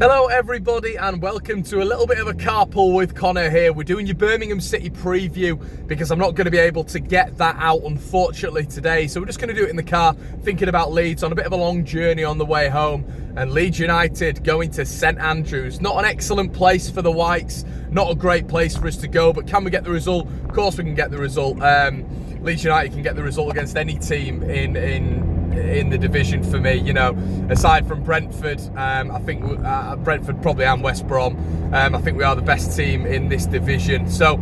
Hello everybody and welcome to a little bit of a carpool with Conor here. We're doing your Birmingham City preview because I'm not going to be able to get that out unfortunately today. So we're just going to do it in the car, thinking about Leeds on a bit of a long journey on the way home. And Leeds United going to St Andrews. Not an excellent place for the Whites, not a great place for us to go, but can we get the result? Of course we can get the result. Leeds United can get the result against any team in the division for me, you know, aside from Brentford. I think Brentford probably and West Brom. I think we are the best team in this division. So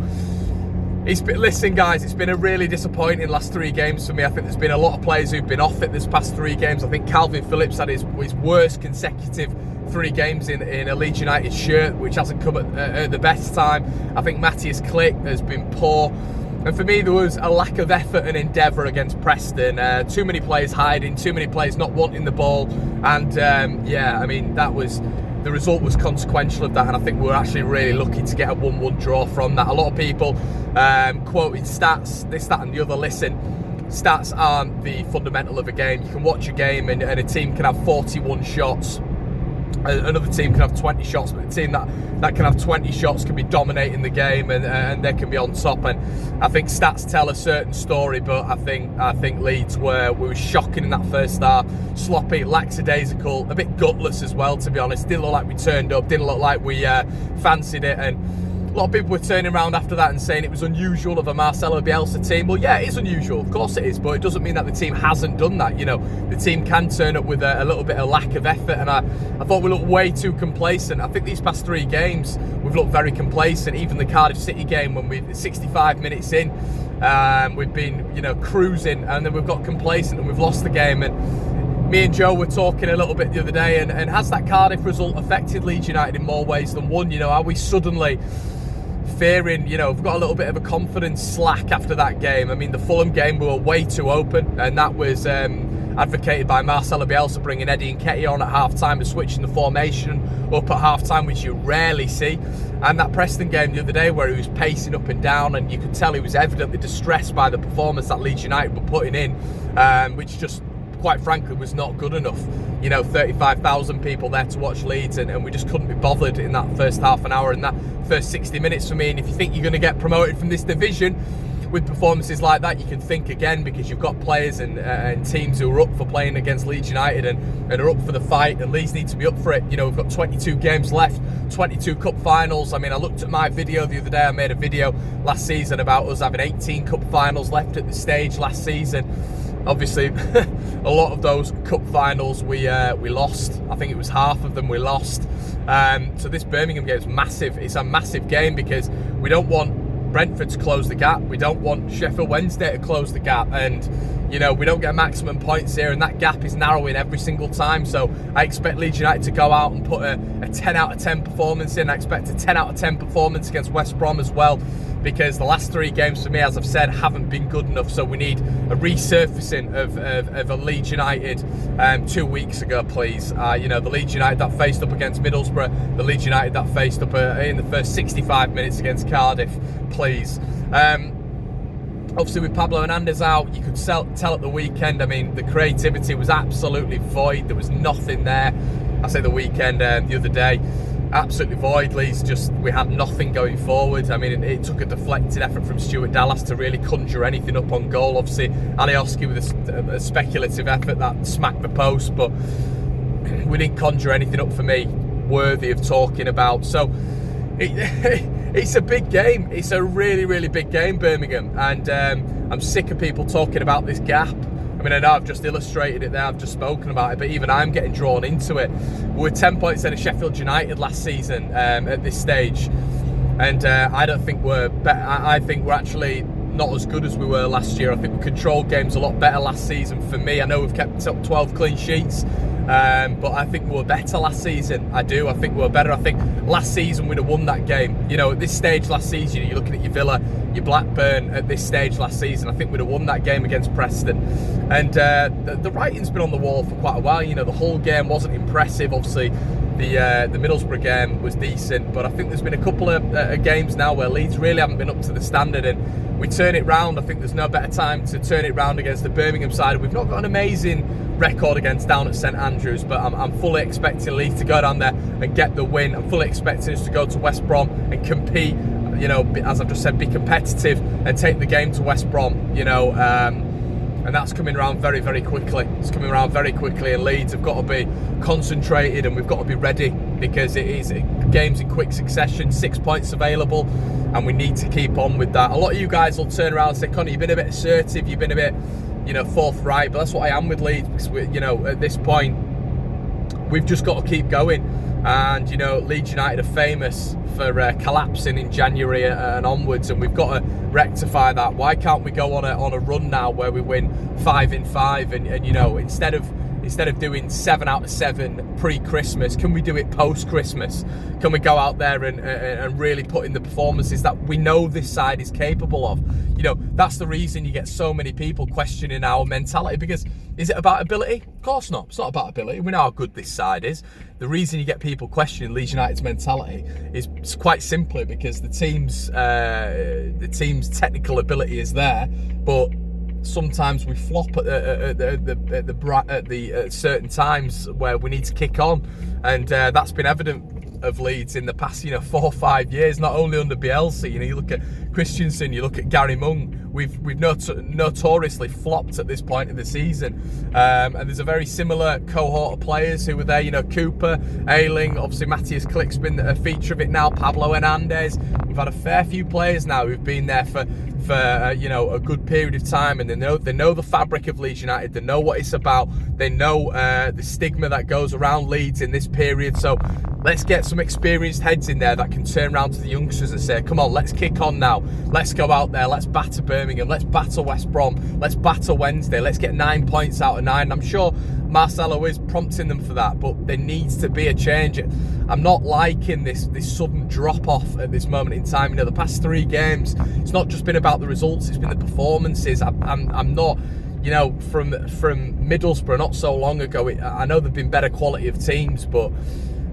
listen guys, it's been a really disappointing last 3 games for me. I think there's been a lot of players who've been off it this past 3 games. I think Calvin Phillips had his worst consecutive 3 games in a Leeds United shirt, which hasn't come at the best time. I think Matthias Klick has been poor. And for me, there was a lack of effort and endeavour against Preston. Too many players hiding, too many players not wanting the ball. And yeah, I mean, the result was consequential of that. And I think we were actually really lucky to get a 1-1 draw from that. A lot of people quoting stats, this, that and the other. Listen, stats aren't the fundamental of a game. You can watch a game and a team can have 41 shots. Another team can have 20 shots, but the team that can have 20 shots can be dominating the game and they can be on top. And I think stats tell a certain story, but I think Leeds we were shocking in that first half. Sloppy, lackadaisical, a bit gutless as well, to be honest. Didn't look like we turned up, didn't look like we fancied it. And a lot of people were turning around after that and saying it was unusual of a Marcelo Bielsa team. Well, yeah, it is unusual, of course it is, but it doesn't mean that the team hasn't done that. You know, the team can turn up with a little bit of lack of effort, and I thought we looked way too complacent. I think these past 3 games, we've looked very complacent. Even the Cardiff City game, when we're 65 minutes in, we've been, you know, cruising, and then we've got complacent and we've lost the game. And me and Joe were talking a little bit the other day, and has that Cardiff result affected Leeds United in more ways than one? You know, are we suddenly fearing, you know, we've got a little bit of a confidence slack after that game? I mean, the Fulham game, we were way too open, and that was advocated by Marcelo Bielsa, bringing Eddie Nketiah on at half-time and switching the formation up at half-time, which you rarely see. And that Preston game the other day, where he was pacing up and down, and you could tell he was evidently distressed by the performance that Leeds United were putting in, which just, quite frankly, was not good enough. You know, 35,000 people there to watch Leeds, and we just couldn't be bothered in that first half an hour and that first 60 minutes for me. And if you think you're going to get promoted from this division with performances like that, you can think again, because you've got players and teams who are up for playing against Leeds United and are up for the fight, and Leeds need to be up for it. You know, we've got 22 games left, 22 cup finals. I mean, I looked at my video the other day. I made a video last season about us having 18 cup finals left at the stage last season. Obviously, a lot of those cup finals we lost. I think it was half of them we lost. So this Birmingham game is massive. It's a massive game because we don't want Brentford to close the gap. We don't want Sheffield Wednesday to close the gap. And, you know, we don't get maximum points here, and that gap is narrowing every single time. So I expect Leeds United to go out and put a 10 out of 10 performance in. I expect a 10 out of 10 performance against West Brom as well, because the last 3 games for me, as I've said, haven't been good enough. So we need a resurfacing of a Leeds United 2 weeks ago, please. You know, the Leeds United that faced up against Middlesbrough, the Leeds United that faced up in the first 65 minutes against Cardiff, please. Obviously, with Pablo Hernandez out, you could tell at the weekend, I mean, the creativity was absolutely void. There was nothing there. I say the weekend, the other day, absolutely void. Leeds we had nothing going forward. I mean, it took a deflected effort from Stuart Dallas to really conjure anything up on goal. Obviously, Alioski with a speculative effort that smacked the post, but we didn't conjure anything up for me worthy of talking about. So it's a big game. It's a really, really big game, Birmingham, and I'm sick of people talking about this gap. I mean, I know I've just illustrated it there, I've just spoken about it, but even I'm getting drawn into it. We were 10 points ahead of Sheffield United last season at this stage, and I don't think we're better. I think we're actually not as good as we were last year. I think we controlled games a lot better last season for me. I know we've kept up 12 clean sheets, but I think we were better last season. I do. I think we were better. I think last season we'd have won that game. You know, at this stage last season, you're looking at your Villa, your Blackburn at this stage last season. I think we'd have won that game against Preston. And the writing's been on the wall for quite a while. You know, the whole game wasn't impressive. Obviously, the Middlesbrough game was decent, but I think there's been a couple of games now where Leeds really haven't been up to the standard, and we turn it round. I think there's no better time to turn it round against the Birmingham side. We've not got an amazing record against down at St Andrews, but I'm fully expecting Leeds to go down there and get the win. I'm fully expecting us to go to West Brom and compete, you know, as I've just said, be competitive and take the game to West Brom, you know, and that's coming around very, very quickly. It's coming around very quickly, and Leeds have got to be concentrated, and we've got to be ready, because it is games in quick succession, 6 points available, and we need to keep on with that. A lot of you guys will turn around and say, Conor, you've been a bit assertive, you've been a bit, you know, forthright, but that's what I am with Leeds, because you know, at this point, we've just got to keep going. And you know, Leeds United are famous for collapsing in January and onwards, and we've got to rectify that. Why can't we go on a run now where we win 5 in 5, and you know, instead of doing 7 out of 7 pre-Christmas, can we do it post-Christmas? Can we go out there and really put in the performances that we know this side is capable of? You know, that's the reason you get so many people questioning our mentality, because is it about ability? Of course not. It's not about ability. We know how good this side is. The reason you get people questioning Leeds United's mentality is quite simply because the team's technical ability is there, but sometimes we flop at certain times where we need to kick on, and that's been evident of Leeds in the past, you know, 4 or 5 years. Not only under Bielsa, you know, you look at Christensen, you look at Gary Monk. We've notoriously flopped at this point in the season, and there's a very similar cohort of players who were there. You know, Cooper, Ayling, obviously Matthias Klick's been a feature of it now. Pablo Hernandez. We've had a fair few players now who've been there for you know, a good period of time, and they know the fabric of Leeds United. They know what it's about. They know the stigma that goes around Leeds in this period. So let's get some experienced heads in there that can turn around to the youngsters and say, come on, let's kick on now. Let's go out there. Let's batter Birmingham. Let's batter West Brom. Let's batter Wednesday. Let's get 9 points out of 9. I'm sure Marcelo is prompting them for that, but there needs to be a change. I'm not liking this sudden drop-off at this moment in time. You know, the past 3 games, it's not just been about the results, it's been the performances. I'm not, you know, from Middlesbrough not so long ago, I know there've been better quality of teams, but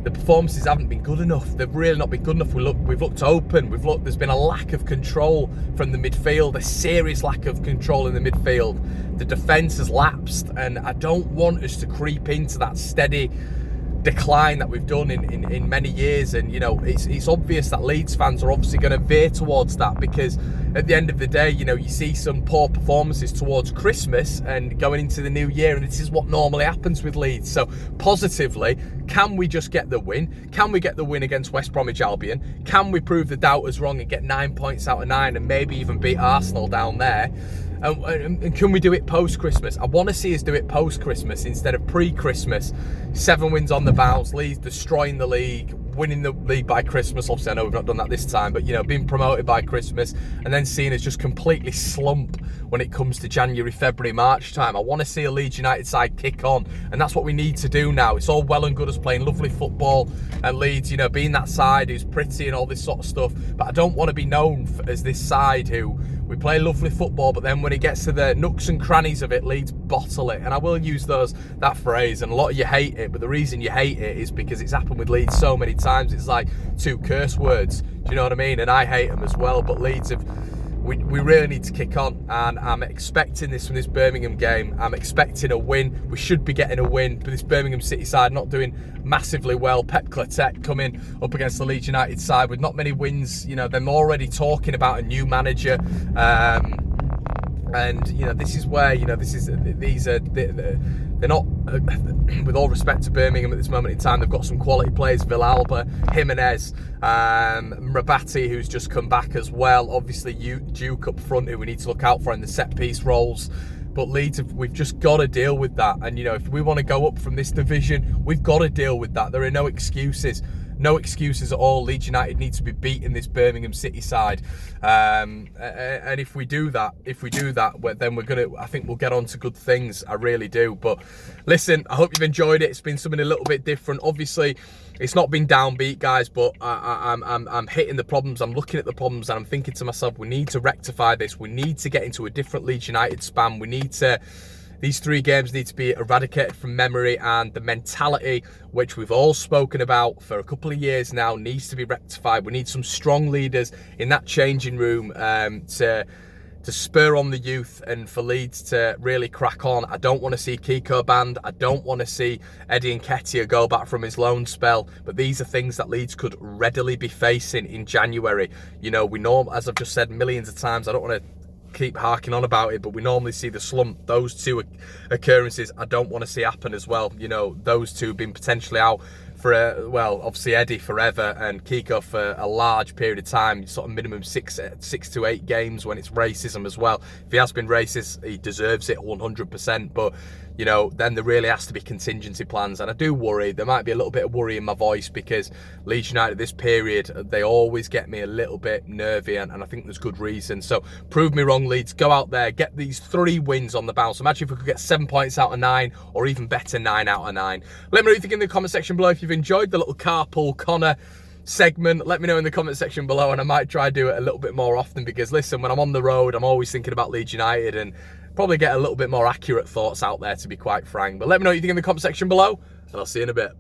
the performances haven't been good enough. They've really not been good enough. We've looked open. There's been a lack of control from the midfield, a serious lack of control in the midfield. The defence has lapsed, and I don't want us to creep into that steady decline that we've done in many years. And you know, it's obvious that Leeds fans are obviously going to veer towards that, because at the end of the day, you know, you see some poor performances towards Christmas and going into the new year, and this is what normally happens with Leeds. So positively, can we just get the win? Can we get the win against West Bromwich Albion? Can we prove the doubters wrong and get 9 points out of 9 and maybe even beat Arsenal down there? And can we do it post-Christmas? I want to see us do it post-Christmas instead of pre-Christmas. 7 wins on the bounce, Leeds destroying the league, winning the league by Christmas. Obviously, I know we've not done that this time, but, you know, being promoted by Christmas and then seeing us just completely slump when it comes to January, February, March time. I want to see a Leeds United side kick on, and that's what we need to do now. It's all well and good us playing lovely football and Leeds, you know, being that side who's pretty and all this sort of stuff, but I don't want to be known as this side who we play lovely football, but then when it gets to the nooks and crannies of it, Leeds bottle it. And I will use that phrase, and a lot of you hate it, but the reason you hate it is because it's happened with Leeds so many times. It's like 2 curse words. Do you know what I mean? And I hate them as well, but Leeds have... We really need to kick on, and I'm expecting this from this Birmingham game. I'm expecting a win. We should be getting a win, but this Birmingham City side not doing massively well. Pep Clotet coming up against the Leeds United side with not many wins. You know, they're already talking about a new manager. And you know, this is where, you know, they're not, with all respect to Birmingham at this moment in time, they've got some quality players, Villalba, Jimenez, Rabati, who's just come back as well. Obviously, Duke up front, who we need to look out for in the set piece roles. But Leeds, we've just got to deal with that. And, you know, if we want to go up from this division, we've got to deal with that. There are no excuses. No excuses at all. Leeds United needs to be beating this Birmingham City side, and if we do that, then I think we'll get on to good things. I really do. But listen, I hope you've enjoyed it. It's been something a little bit different. Obviously, it's not been downbeat, guys, but I'm hitting the problems. I'm looking at the problems, and I'm thinking to myself, we need to rectify this. We need to get into a different Leeds United span. We need to These 3 games need to be eradicated from memory, and the mentality, which we've all spoken about for a couple of years now, needs to be rectified. We need some strong leaders in that changing room to spur on the youth and for Leeds to really crack on. I don't want to see Kiko banned. I don't want to see Eddie Nketiah go back from his loan spell. But these are things that Leeds could readily be facing in January. You know, we know, as I've just said millions of times, I don't want to keep harking on about it, but we normally see the slump. Those 2 occurrences I don't want to see happen as well. You know, those 2 being potentially out for well, obviously Eddie forever and Kiko for a large period of time, sort of minimum 6 to 8 games when it's racism as well. If he has been racist, he deserves it 100%. But you know, then there really has to be contingency plans, and I do worry. There might be a little bit of worry in my voice because Leeds United this period, they always get me a little bit nervy, and I think there's good reason. So prove me wrong, Leeds. Go out there, get these 3 wins on the bounce. Imagine if we could get 7 points out of 9, or even better, 9 out of 9. Let me know what you think in the comment section below. If you've enjoyed the little Carpool Conor segment, let me know in the comment section below, and I might try to do it a little bit more often because listen, when I'm on the road, I'm always thinking about Leeds United and probably get a little bit more accurate thoughts out there, to be quite frank. But let me know what you think in the comment section below, and I'll see you in a bit.